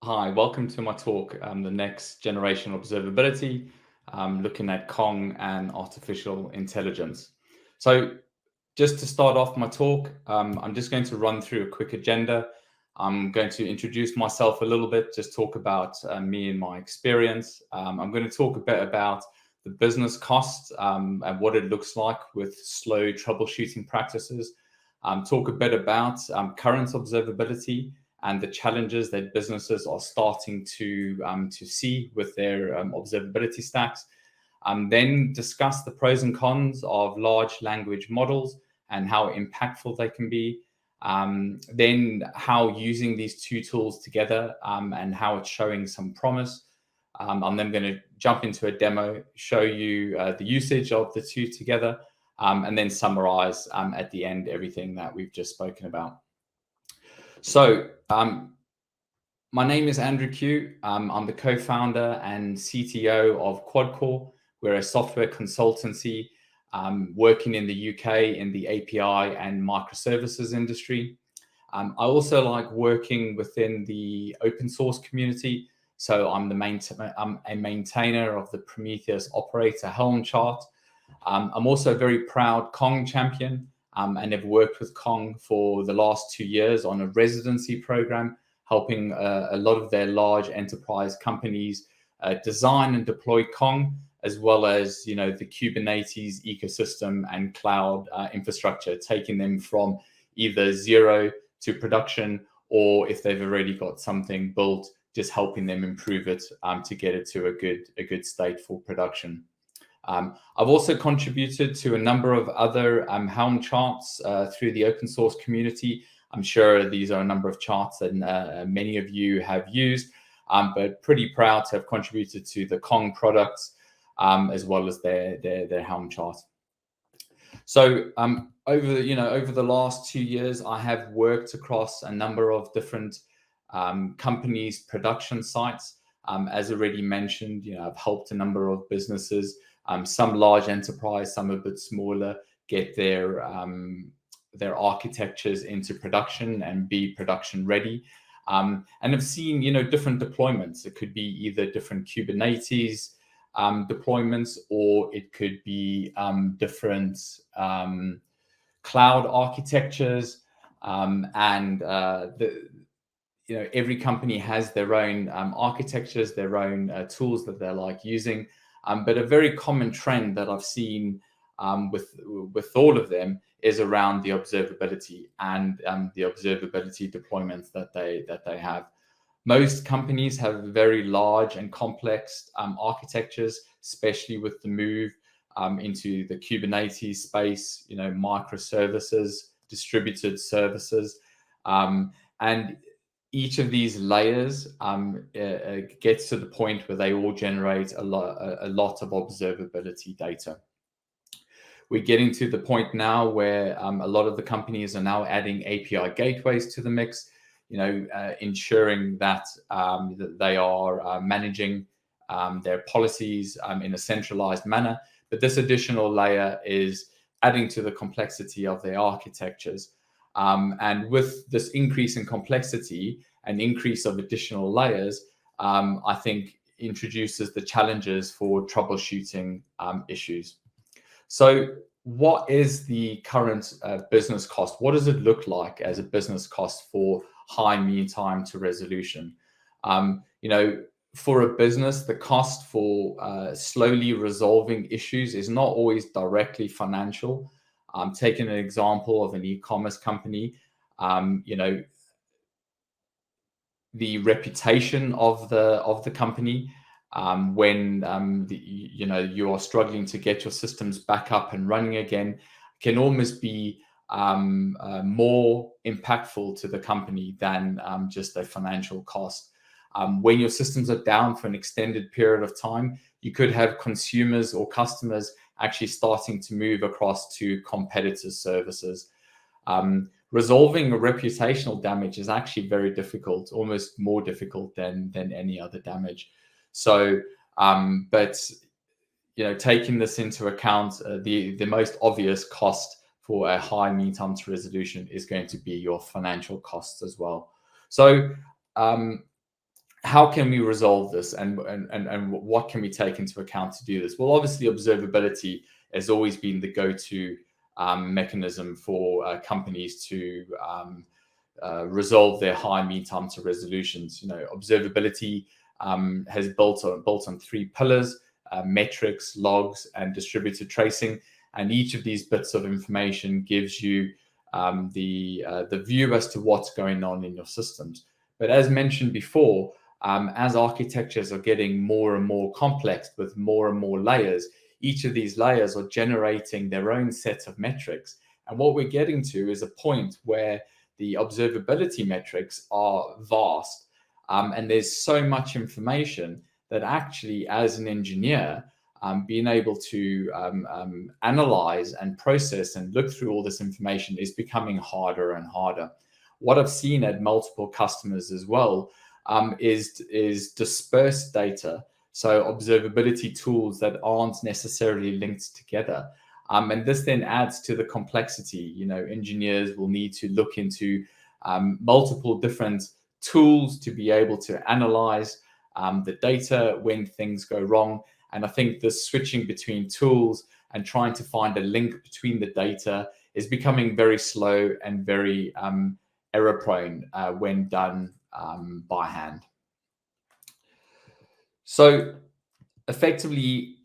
Hi, welcome to my talk, the next generation observability, looking at Kong and artificial intelligence. So just to start off my talk, I'm just going to run through a quick agenda. I'm going to introduce myself a little bit, just talk about me and my experience. I'm going to talk a bit about the business costs and what it looks like with slow troubleshooting practices. Talk a bit about current observability and the challenges that businesses are starting to see with their observability stacks. Then discuss the pros and cons of large language models and how impactful they can be. Then how using these two tools together and how it's showing some promise. I'm then going to jump into a demo, show you the usage of the two together, and then summarize at the end everything that we've just spoken about. So my name is Andrew Q. I'm the co-founder and CTO of Quadcore. We're a software consultancy working in the UK in the API and microservices industry. I also like working within the open source community. So I'm a maintainer of the Prometheus operator Helm chart. I'm also a very proud Kong champion and have worked with Kong for the last 2 years on a residency program, helping a lot of their large enterprise companies design and deploy Kong, as well as the Kubernetes ecosystem and cloud infrastructure, taking them from either zero to production, or if they've already got something built, just helping them improve it to get it to a good state for production. I've also contributed to a number of other Helm charts through the open source community. I'm sure these are a number of charts that many of you have used, but pretty proud to have contributed to the Kong products as well as their Helm chart. So over the last 2 years, I have worked across a number of different companies' production sites. As already mentioned, I've helped a number of businesses, some large enterprise, some a bit smaller, get their architectures into production and be production ready. And I've seen, different deployments. It could be either different Kubernetes deployments, or it could be different cloud architectures. Every company has their own architectures, their own tools that they're like using. But a very common trend that I've seen with all of them is around the observability and the observability deployments that they have. Most companies have very large and complex architectures, especially with the move into the Kubernetes space, microservices, distributed services, and each of these layers gets to the point where they all generate a lot of observability data. We're getting to the point now where a lot of the companies are now adding API gateways to the mix, ensuring that they are managing their policies in a centralized manner. But this additional layer is adding to the complexity of their architectures. And with this increase in complexity and increase of additional layers, I think introduces the challenges for troubleshooting issues. So what is the current business cost? What does it look like as a business cost for high mean time to resolution? For a business, the cost for slowly resolving issues is not always directly financial. Taking an example of an e-commerce company, the reputation of the company when you are struggling to get your systems back up and running again can almost be more impactful to the company than just a financial cost. When your systems are down for an extended period of time, you could have consumers or customers actually starting to move across to competitors' services. Resolving a reputational damage is actually very difficult, almost more difficult than any other damage. So, taking this into account, the most obvious cost for a high mean time to resolution is going to be your financial costs as well. So, how can we resolve this, and what can we take into account to do this? Well, obviously, observability has always been the go-to mechanism for companies to resolve their high mean time to resolutions. Observability has built on three pillars: metrics, logs, and distributed tracing. And each of these bits of information gives you the view as to what's going on in your systems. But as mentioned before, as architectures are getting more and more complex with more and more layers, each of these layers are generating their own set of metrics. And what we're getting to is a point where the observability metrics are vast, and there's so much information that actually, as an engineer, being able to analyze and process and look through all this information is becoming harder and harder. What I've seen at multiple customers as well is dispersed data, so observability tools that aren't necessarily linked together. And this then adds to the complexity. Engineers will need to look into multiple different tools to be able to analyze the data when things go wrong. And I think the switching between tools and trying to find a link between the data is becoming very slow and very error prone when done by hand. So effectively,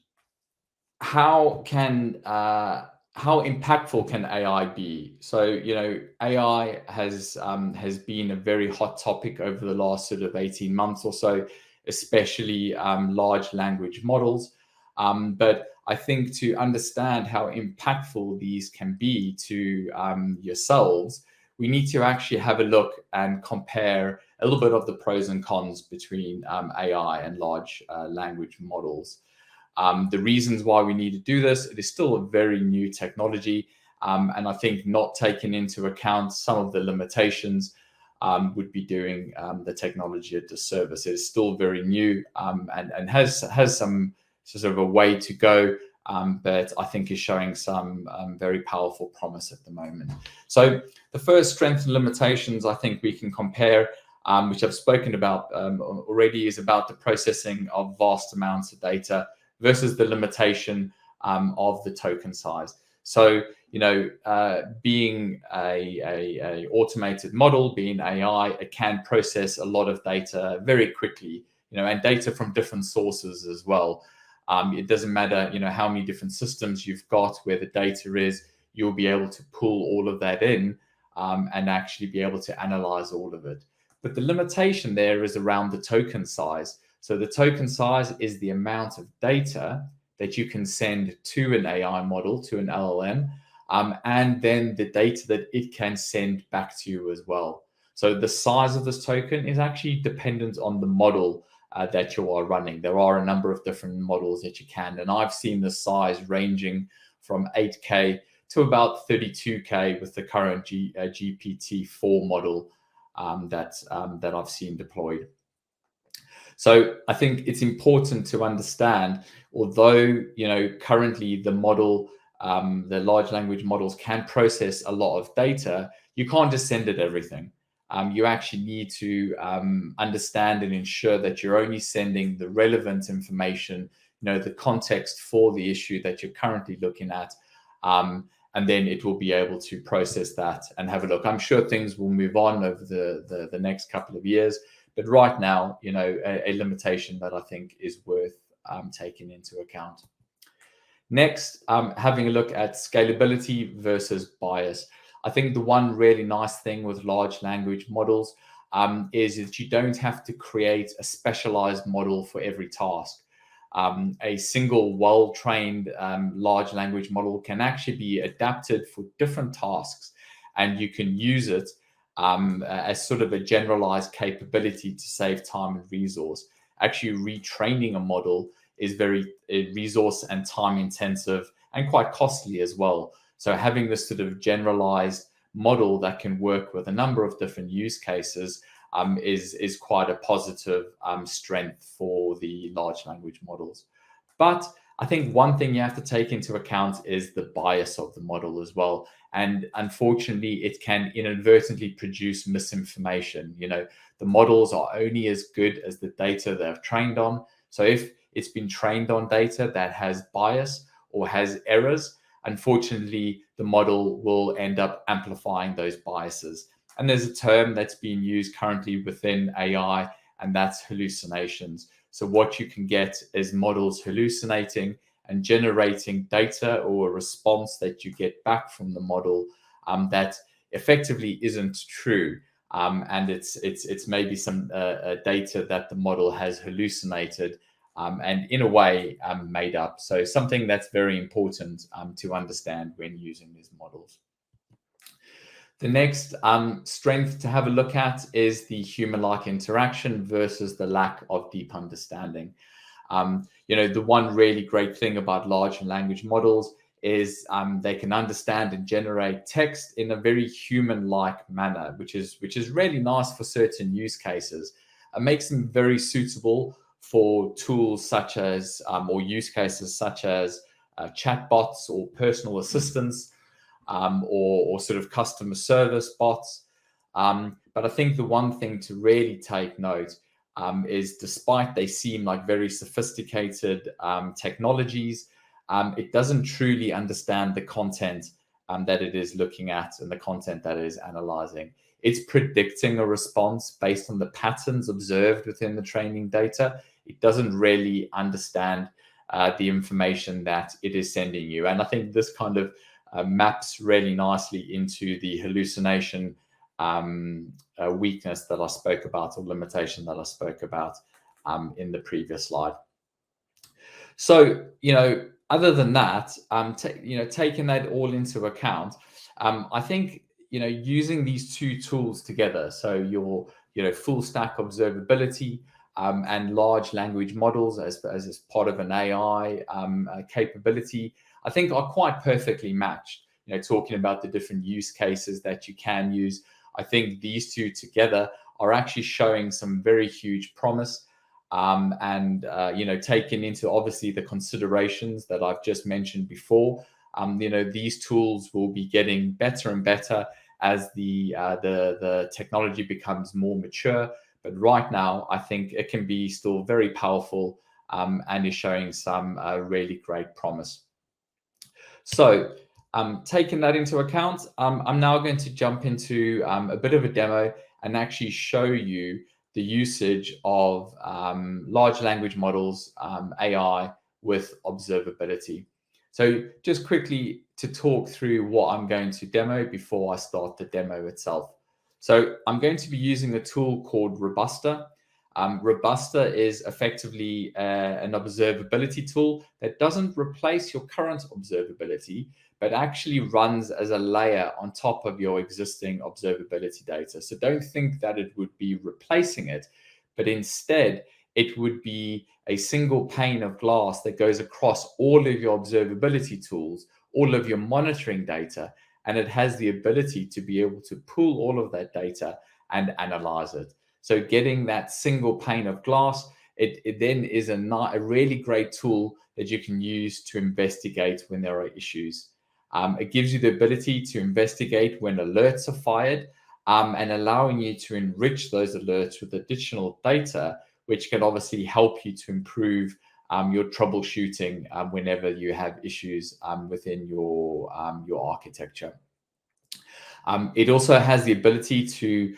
how impactful can AI be? So AI has been a very hot topic over the last sort of 18 months or so, especially large language models. But I think to understand how impactful these can be to yourselves, we need to actually have a look and compare a little bit of the pros and cons between AI and large language models. The reasons why we need to do this: it is still a very new technology, and I think not taking into account some of the limitations would be doing the technology a disservice. It is still very new and has some sort of a way to go, but I think is showing some very powerful promise at the moment. So the first strengths and limitations I think we can compare, which I've spoken about already, is about the processing of vast amounts of data versus the limitation of the token size. So, being a automated model, being AI, it can process a lot of data very quickly, and data from different sources as well. It doesn't matter, how many different systems you've got where the data is, you'll be able to pull all of that in and actually be able to analyze all of it. But the limitation there is around the token size. So the token size is the amount of data that you can send to an AI model, to an LLM, and then the data that it can send back to you as well. So the size of this token is actually dependent on the model that you are running. There are a number of different models that you can, and I've seen the size ranging from 8K to about 32K with the current GPT-4 model that I've seen deployed. So I think it's important to understand, although currently the model, the large language models can process a lot of data, you can't just send it everything. You actually need to understand and ensure that you're only sending the relevant information, the context for the issue that you're currently looking at, and then it will be able to process that and have a look. I'm sure things will move on over the next couple of years, but right now, a limitation that I think is worth taking into account. Next, having a look at scalability versus bias. I think the one really nice thing with large language models is that you don't have to create a specialized model for every task. A single well-trained large language model can actually be adapted for different tasks, and you can use it as sort of a generalized capability to save time and resource. Actually, retraining a model is very resource and time intensive and quite costly as well. So having this sort of generalized model that can work with a number of different use cases is quite a positive strength for the large language models. But I think one thing you have to take into account is the bias of the model as well. And unfortunately, it can inadvertently produce misinformation. The models are only as good as the data they're trained on. So if it's been trained on data that has bias or has errors, unfortunately, the model will end up amplifying those biases. And there's a term that's being used currently within AI, and that's hallucinations. So what you can get is models hallucinating and generating data or a response that you get back from the model that effectively isn't true. And it's maybe some data that the model has hallucinated and in a way made up. So something that's very important to understand when using these models. The next strength to have a look at is the human-like interaction versus the lack of deep understanding. The one really great thing about large language models is they can understand and generate text in a very human-like manner, which is really nice for certain use cases. It makes them very suitable for tools such as or use cases such as chatbots or personal assistants. Or sort of customer service bots. But I think the one thing to really take note is despite they seem like very sophisticated technologies, it doesn't truly understand the content that it is looking at and the content that it is analyzing. It's predicting a response based on the patterns observed within the training data. It doesn't really understand the information that it is sending you. And I think this kind of maps really nicely into the hallucination weakness that I spoke about, or limitation that I spoke about in the previous slide. So, other than that, taking that all into account, I think, using these two tools together, so your, full stack observability and large language models as part of an AI capability, I think are quite perfectly matched. Talking about the different use cases that you can use, I think these two together are actually showing some very huge promise. And taking into obviously the considerations that I've just mentioned before, these tools will be getting better and better as the technology becomes more mature. But right now, I think it can be still very powerful and is showing some really great promise. So taking that into account, I'm now going to jump into a bit of a demo and actually show you the usage of large language models, AI, with observability. So just quickly to talk through what I'm going to demo before I start the demo itself. So I'm going to be using a tool called Robusta. Robusta is effectively an observability tool that doesn't replace your current observability, but actually runs as a layer on top of your existing observability data. So don't think that it would be replacing it, but instead it would be a single pane of glass that goes across all of your observability tools, all of your monitoring data, and it has the ability to be able to pull all of that data and analyze it. So getting that single pane of glass, it then is a really great tool that you can use to investigate when there are issues. It gives you the ability to investigate when alerts are fired and allowing you to enrich those alerts with additional data, which can obviously help you to improve your troubleshooting whenever you have issues within your architecture. It also has the ability to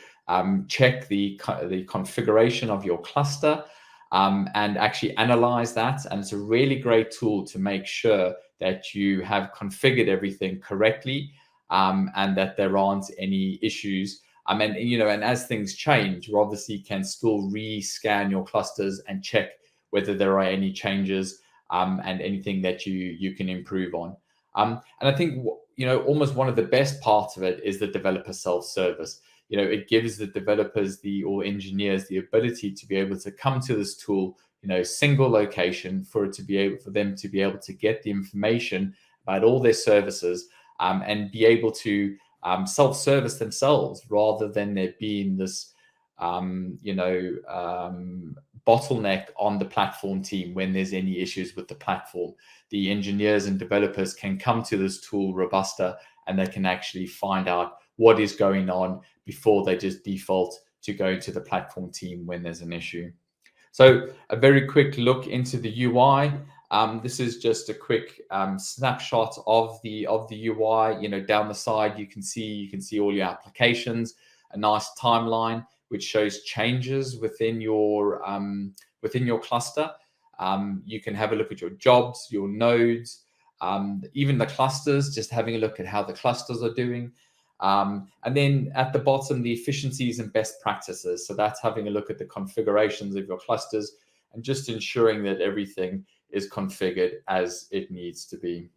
check the configuration of your cluster and actually analyze that. And it's a really great tool to make sure that you have configured everything correctly and that there aren't any issues. And as things change, you obviously can still re-scan your clusters and check whether there are any changes and anything that you can improve on. And I think almost one of the best parts of it is the developer self-service. It gives the developers or engineers the ability to be able to come to this tool, single location for them to be able to get the information about all their services and be able to self-service themselves rather than there being this bottleneck on the platform team when there's any issues with the platform. The engineers and developers can come to this tool, Robusta, and they can actually find out what is going on before they just default to go to the platform team when there's an issue. So a very quick look into the UI. This is just a quick snapshot of the UI. You know, down the side you can see all your applications, a nice timeline which shows changes within your cluster. You can have a look at your jobs, your nodes, even the clusters, just having a look at how the clusters are doing. And then at the bottom, the efficiencies and best practices. So that's having a look at the configurations of your clusters and just ensuring that everything is configured as it needs to be.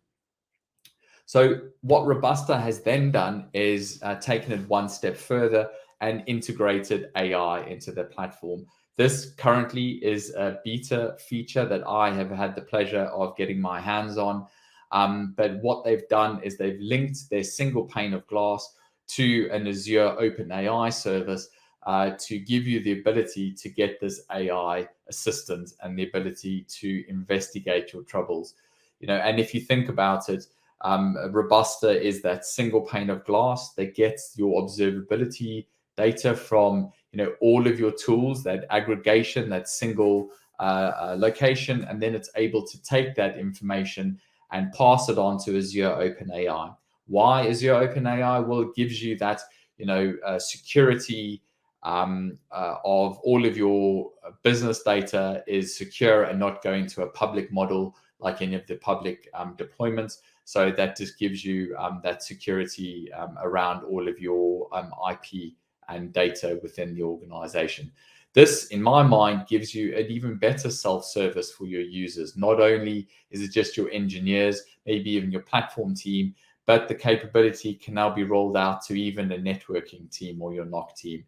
So what Robusta has then done is taken it one step further and integrated AI into the platform. This currently is a beta feature that I have had the pleasure of getting my hands on. But what they've done is they've linked their single pane of glass to an Azure OpenAI service to give you the ability to get this AI assistant and the ability to investigate your troubles. You know, and if you think about it, Robusta is that single pane of glass that gets your observability data from, you know, all of your tools, that aggregation, that single location, and then it's able to take that information and pass it on to Azure OpenAI. Why Azure OpenAI? Well, it gives you that, you know, security of all of your business data is secure and not going to a public model like any of the public deployments. So that just gives you that security around all of your IP and data within the organization. This, in my mind, gives you an even better self-service for your users. Not only is it just your engineers, maybe even your platform team, but the capability can now be rolled out to even a networking team or your NOC team.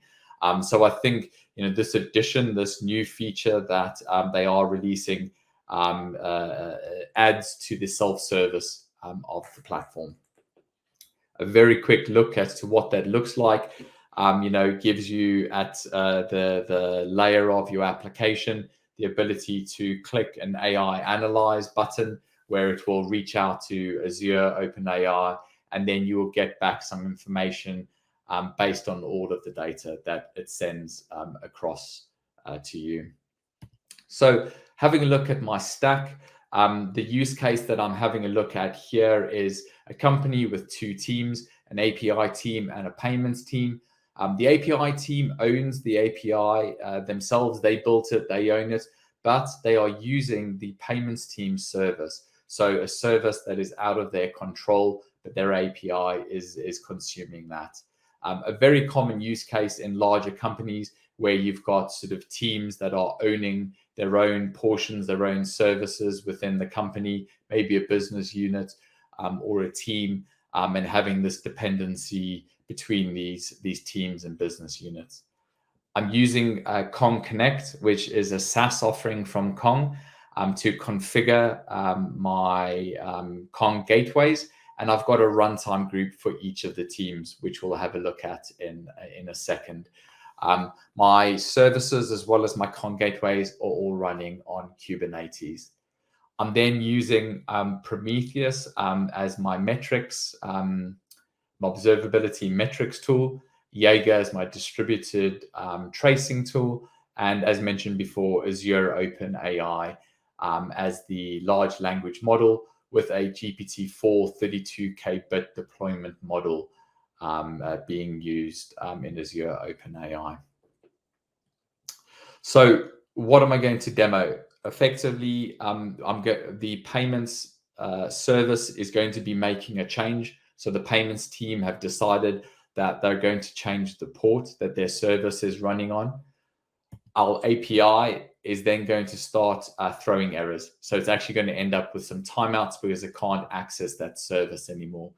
So I think, you know, this addition, this new feature that they are releasing adds to the self-service of the platform. A very quick look as to what that looks like. You know, gives you at the layer of your application the ability to click an AI analyze button where it will reach out to Azure OpenAI, and then you will get back some information based on all of the data that it sends across to you. So having a look at my stack, the use case that I'm having a look at here is a company with two teams, an API team and a payments team. The API team owns the API themselves. They built it, they own it, but they are using the payments team service. So a service that is out of their control, but their API is consuming that. A very common use case in larger companies where you've got sort of teams that are owning their own portions, their own services within the company, maybe a business unit or a team, and having this dependency between these teams and business units. I'm using Kong Connect, which is a SaaS offering from Kong, to configure my Kong gateways. And I've got a runtime group for each of the teams, which we'll have a look at in a second. My services as well as my Kong gateways are all running on Kubernetes. I'm then using Prometheus as my metrics, my observability metrics tool. Jaeger is my distributed tracing tool. And as mentioned before, Azure OpenAI as the large language model with a GPT-4 32K-bit deployment model being used in Azure OpenAI. So what am I going to demo? Effectively, the payments service is going to be making a change. So the payments team have decided that they're going to change the port that their service is running on. Our API is then going to start throwing errors. So it's actually going to end up with some timeouts because it can't access that service anymore.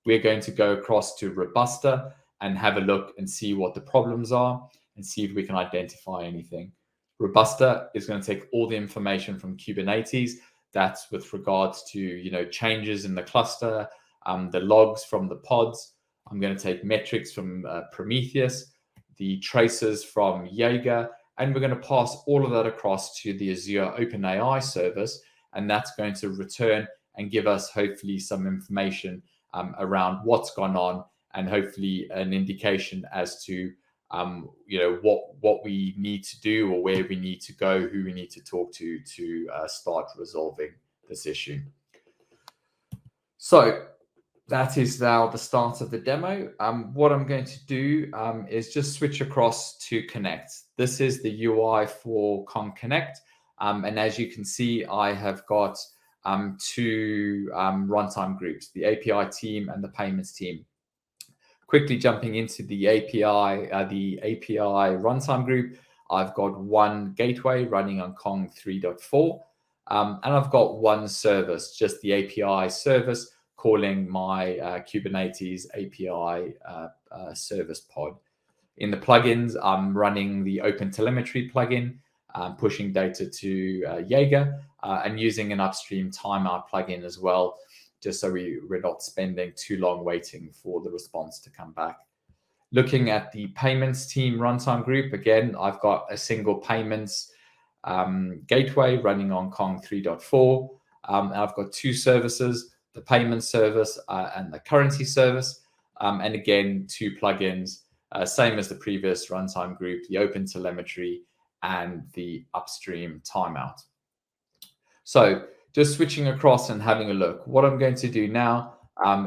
We're going to go across to Robusta and have a look and see what the problems are and see if we can identify anything. Robusta is going to take all the information from Kubernetes. That's with regards to, you know, changes in the cluster, the logs from the pods. I'm going to take metrics from Prometheus, the traces from Jaeger, and we're going to pass all of that across to the Azure OpenAI service, and that's going to return and give us hopefully some information around what's gone on, and hopefully an indication as to what we need to do, or where we need to go, who we need to talk to start resolving this issue. So that is now the start of the demo. What I'm going to do is just switch across to Connect. This is the UI for Kong Connect. And as you can see, I have got two runtime groups, the API team and the payments team. Quickly jumping into the API runtime group, I've got one gateway running on Kong 3.4, and I've got one service, just the API service, calling my Kubernetes API service pod. In the plugins, I'm running the OpenTelemetry plugin, pushing data to Jaeger, and using an upstream timeout plugin as well, just so we're not spending too long waiting for the response to come back. Looking at the payments team runtime group, again, I've got a single payments gateway running on Kong 3.4. And I've got two services, the payment service and the currency service. And again, two plugins, same as the previous runtime group, the OpenTelemetry and the upstream timeout. So just switching across and having a look, what I'm going to do now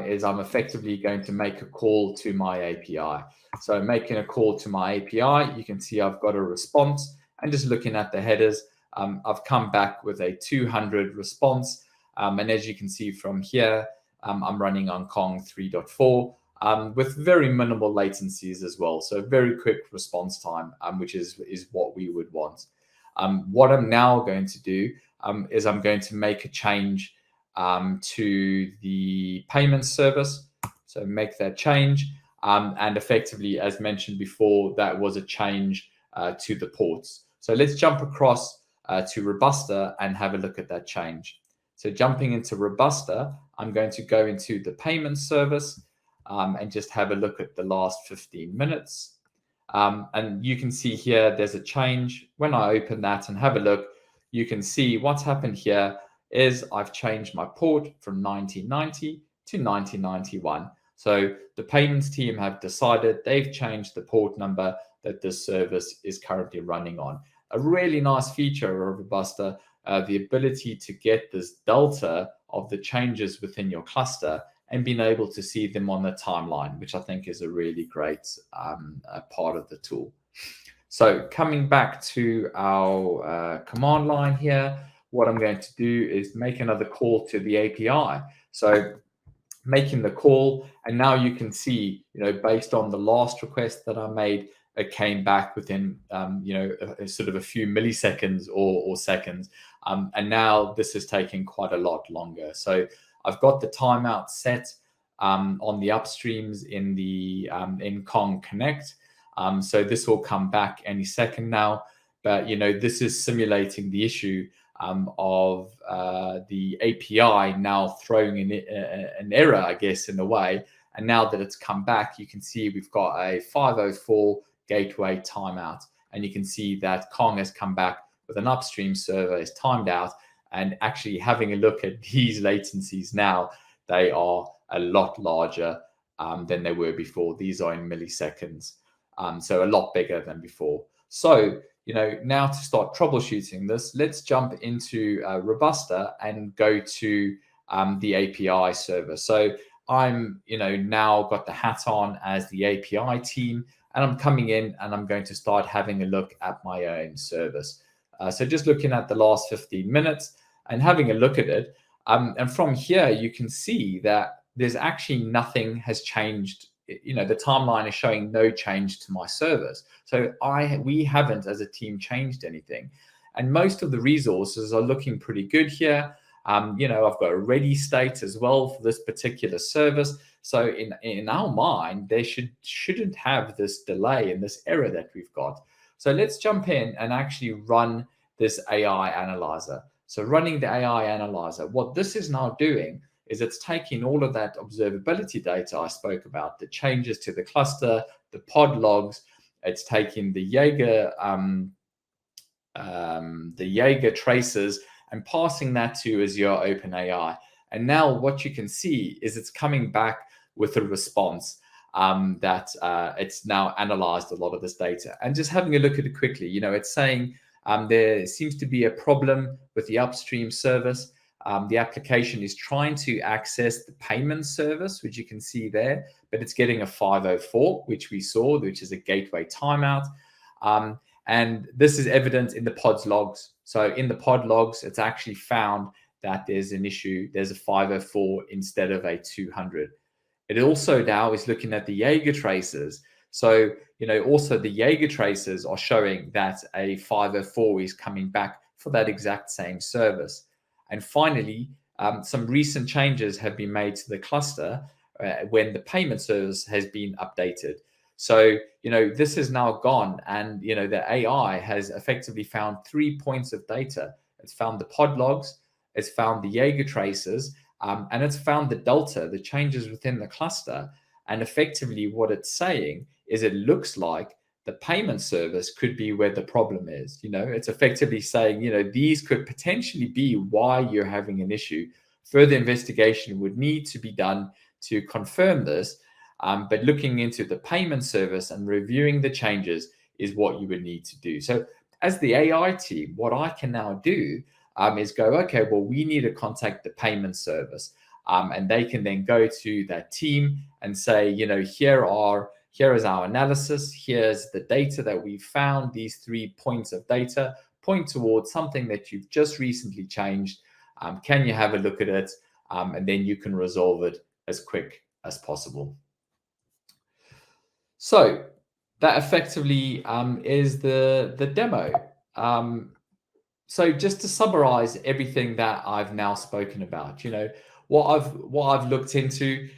is I'm effectively going to make a call to my API. So making a call to my API, you can see I've got a response, and just looking at the headers, I've come back with a 200 response. And as you can see from here, I'm running on Kong 3.4 with very minimal latencies as well. So very quick response time, which is what we would want. What I'm now going to do is I'm going to make a change to the payment service. So make that change. And effectively, as mentioned before, that was a change to the ports. So let's jump across to Robusta and have a look at that change. So jumping into Robusta, I'm going to go into the payment service and just have a look at the last 15 minutes. And you can see here, there's a change. When I open that and have a look, you can see what's happened here is I've changed my port from 1990 to 1991. So the payments team have decided they've changed the port number that this service is currently running on. A really nice feature of Robusta, the ability to get this delta of the changes within your cluster and being able to see them on the timeline, which I think is a really great part of the tool. So coming back to our command line here, what I'm going to do is make another call to the API. So making the call, and now you can see, based on the last request that I made, it came back within, sort of a few milliseconds or seconds. And now this is taking quite a lot longer. So I've got the timeout set on the upstreams in the in Kong Connect. So this will come back any second now. But, this is simulating the issue of the API now throwing in an error, I guess, in a way. And now that it's come back, you can see we've got a 504 gateway timeout. And you can see that Kong has come back with an upstream server is timed out. And actually having a look at these latencies now, they are a lot larger than they were before. These are in milliseconds. So a lot bigger than before. So, now to start troubleshooting this, let's jump into Robusta and go to the API server. So I'm, now got the hat on as the API team, and I'm coming in and I'm going to start having a look at my own service. So just looking at the last 15 minutes and having a look at it. And from here, you can see that there's actually nothing has changed. The timeline is showing no change to my service. So we haven't as a team changed anything. And most of the resources are looking pretty good here. I've got a ready state as well for this particular service. So in our mind, they shouldn't have this delay and this error that we've got. So let's jump in and actually run this AI analyzer. So running the AI analyzer, what this is now doing is it's taking all of that observability data I spoke about, the changes to the cluster, the pod logs. It's taking the Jaeger Jaeger traces and passing that to Azure OpenAI. And now what you can see is it's coming back with a response that it's now analyzed a lot of this data. And just having a look at it quickly, it's saying there seems to be a problem with the upstream service. The application is trying to access the payment service, which you can see there, but it's getting a 504, which we saw, which is a gateway timeout. And this is evident in the pod's logs. So in the pod logs, it's actually found that there's an issue. There's a 504 instead of a 200. It also now is looking at the Jaeger traces. So, also the Jaeger traces are showing that a 504 is coming back for that exact same service. And finally, some recent changes have been made to the cluster when the payment service has been updated. So, this has now gone and, the AI has effectively found 3 points of data. It's found the pod logs, it's found the Jaeger traces, and it's found the delta, the changes within the cluster. And effectively what it's saying is it looks like the payment service could be where the problem is. It's effectively saying, these could potentially be why you're having an issue. Further investigation would need to be done to confirm this. But looking into the payment service and reviewing the changes is what you would need to do. So as the AI team, what I can now do is go, okay, well, we need to contact the payment service. And they can then go to that team and say, here is our analysis. Here's the data that we found. These 3 points of data point towards something that you've just recently changed. Can you have a look at it? And then you can resolve it as quick as possible. So that effectively is the demo. So just to summarize everything that I've now spoken about, what I've looked into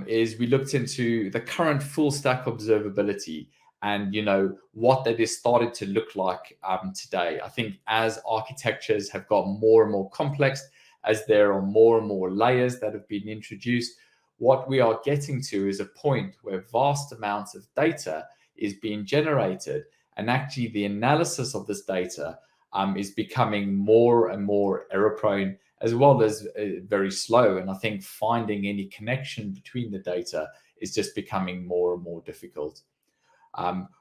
is we looked into the current full stack observability and what that is started to look like today. I think as architectures have got more and more complex, as there are more and more layers that have been introduced, what we are getting to is a point where vast amounts of data is being generated, and actually the analysis of this data is becoming more and more error prone, as well as very slow. And I think finding any connection between the data is just becoming more and more difficult.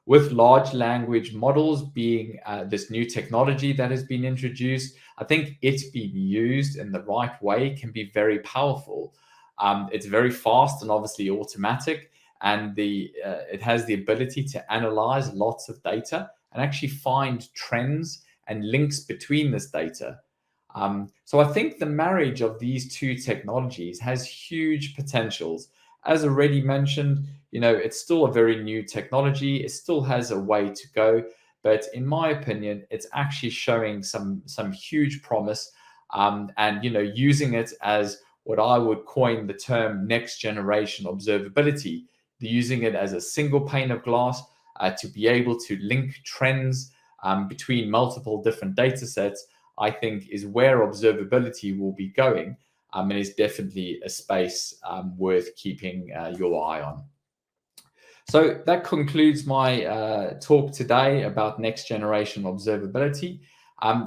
With large language models being this new technology that has been introduced, I think it's being used in the right way can be very powerful. It's very fast and obviously automatic, and it has the ability to analyze lots of data and actually find trends and links between this data. So I think the marriage of these two technologies has huge potentials. As already mentioned, it's still a very new technology. It still has a way to go, but in my opinion, it's actually showing some huge promise. And using it as what I would coin the term next generation observability, using it as a single pane of glass to be able to link trends between multiple different data sets, I think is where observability will be going, and is definitely a space worth keeping your eye on. So that concludes my talk today about next generation observability.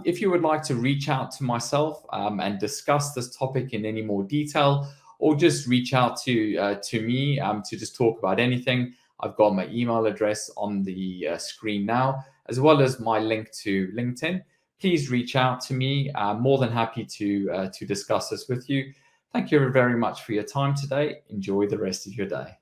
If you would like to reach out to myself and discuss this topic in any more detail, or just reach out to me to just talk about anything, I've got my email address on the screen now, as well as my link to LinkedIn. Please reach out to me. I'm more than happy to discuss this with you. Thank you very much for your time today. Enjoy the rest of your day.